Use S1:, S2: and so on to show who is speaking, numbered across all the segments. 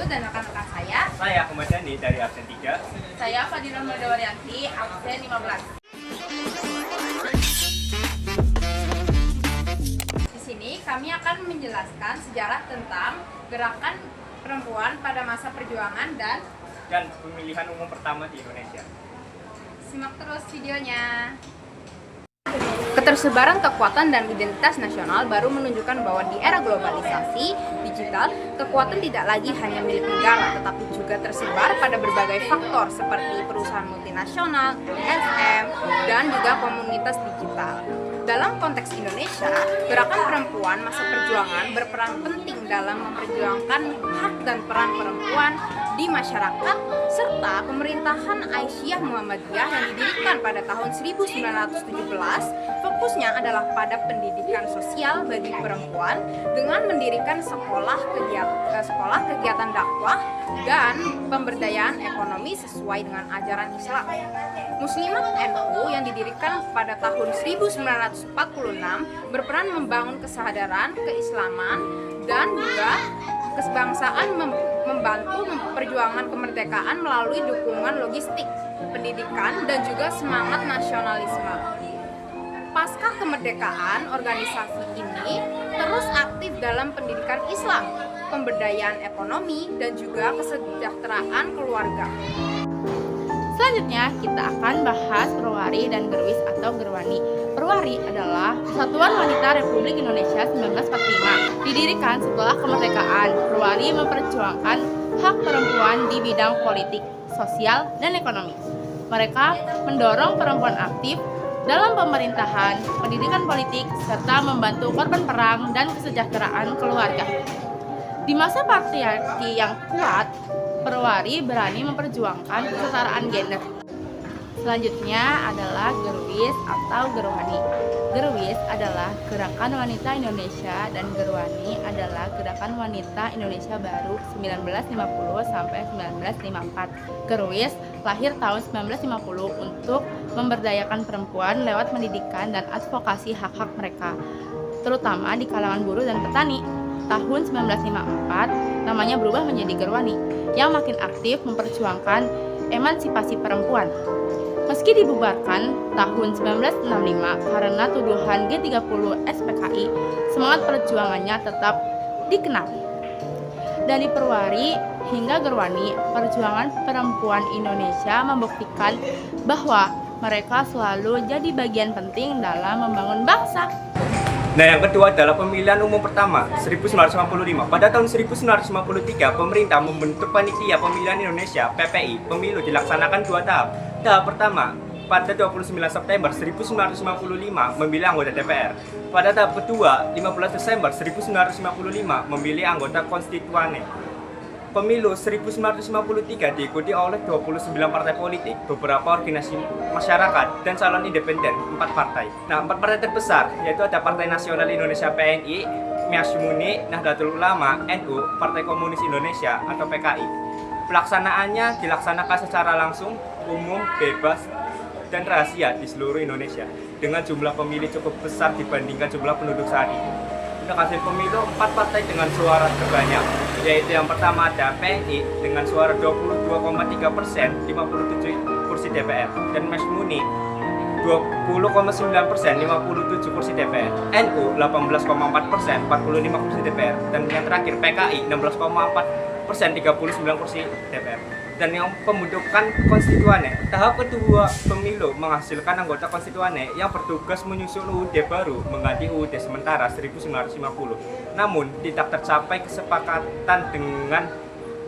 S1: dan rekan-rekan saya.
S2: Saya Ahmad Dhani dari absen 3.
S1: Saya Fadila Muldawaryanti, absen 15. Di sini kami akan menjelaskan sejarah tentang gerakan perempuan pada masa perjuangan dan
S2: pemilihan umum pertama di Indonesia.
S1: simak terus videonya. Ketersebaran kekuatan dan identitas nasional baru menunjukkan bahwa di era globalisasi digital, kekuatan tidak lagi hanya milik negara, tetapi juga tersebar pada berbagai faktor seperti perusahaan multinasional, SM, dan juga komunitas digital. Dalam konteks Indonesia, gerakan perempuan masa perjuangan berperan penting dalam memperjuangkan hak dan peran perempuan di masyarakat serta pemerintahan Aisyah Muhammadiyah yang didirikan pada tahun 1917 fokusnya adalah pada pendidikan sosial bagi perempuan dengan mendirikan sekolah kegiatan dakwah dan pemberdayaan ekonomi sesuai dengan ajaran Islam. Muslimat NU yang didirikan pada tahun 1946 berperan membangun kesadaran keislaman dan juga kebangsaan, membantu perjuangan kemerdekaan melalui dukungan logistik, pendidikan, dan juga semangat nasionalisme. Pasca kemerdekaan, organisasi ini terus aktif dalam pendidikan Islam, pemberdayaan ekonomi, dan juga kesejahteraan keluarga.
S3: Selanjutnya, kita akan bahas Perwari dan Gerwis atau Gerwani. Perwari adalah Persatuan Wanita Republik Indonesia 1945. Didirikan setelah kemerdekaan, Perwari memperjuangkan hak perempuan di bidang politik, sosial, dan ekonomi. Mereka mendorong perempuan aktif dalam pemerintahan, pendidikan politik, serta membantu korban perang dan kesejahteraan keluarga. Di masa patriarki yang kuat, Perwari berani memperjuangkan kesetaraan gender. Selanjutnya adalah Gerwis atau Gerwani. Gerwis adalah Gerakan Wanita Indonesia dan Gerwani adalah Gerakan Wanita Indonesia Baru 1950 sampai 1954. Gerwis lahir tahun 1950 untuk memberdayakan perempuan lewat pendidikan dan advokasi hak-hak mereka, terutama di kalangan buruh dan petani. Tahun 1954 namanya berubah menjadi Gerwani yang makin aktif memperjuangkan emansipasi perempuan. Meski dibubarkan tahun 1965 karena tuduhan G30 SPKI, semangat perjuangannya tetap dikenal. Dari Perwari hingga Gerwani, perjuangan perempuan Indonesia membuktikan bahwa mereka selalu jadi bagian penting dalam membangun bangsa.
S2: Nah, yang kedua adalah pemilihan umum pertama 1955. Pada tahun 1953, pemerintah membentuk Panitia Pemilihan Indonesia (PPI). Pemilu dilaksanakan 2 tahap. Tahap pertama pada 29 September 1955 memilih anggota DPR. Pada tahap kedua, 15 Desember 1955 memilih anggota konstituante. Pemilu 1953 diikuti oleh 29 partai politik, beberapa organisasi masyarakat, dan calon independen 4 partai. Nah, 4 partai terbesar yaitu ada Partai Nasional Indonesia PNI, Masyumi, Nahdlatul Ulama, NU, Partai Komunis Indonesia atau PKI. Pelaksanaannya dilaksanakan secara langsung, umum, bebas, dan rahasia di seluruh Indonesia dengan jumlah pemilih cukup besar dibandingkan jumlah penduduk saat itu. Untuk hasil pemilu, 4 partai dengan suara terbanyak, yaitu yang pertama ada PNI dengan suara 22,3%, 57 kursi DPR, dan Masyumi 20,9%, 57 kursi DPR, NU 18,4%, 45 kursi DPR, dan yang terakhir PKI 16,4%, 39 kursi DPR. Dan yang pembentukan konstituante, tahap kedua pemilu menghasilkan anggota konstituante yang bertugas menyusun UUD baru mengganti UUD sementara 1950. Namun tidak tercapai kesepakatan dengan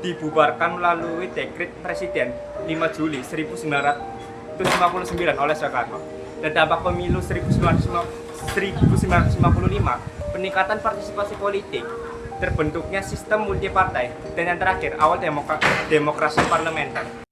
S2: dibubarkan melalui dekret Presiden 5 Juli 1959 oleh Soekarno. Dan dampak pemilu 1955, peningkatan partisipasi politik, terbentuknya sistem multipartai, dan yang terakhir awal demokrasi parlementer.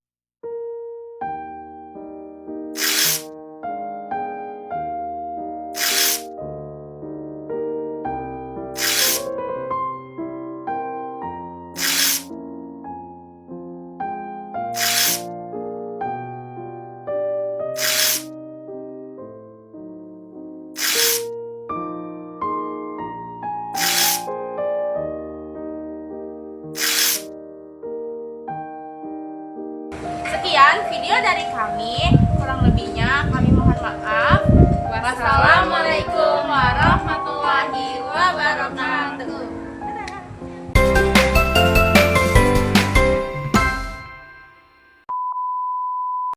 S3: Sekian video dari kami, kurang lebihnya kami mohon maaf. Wassalamualaikum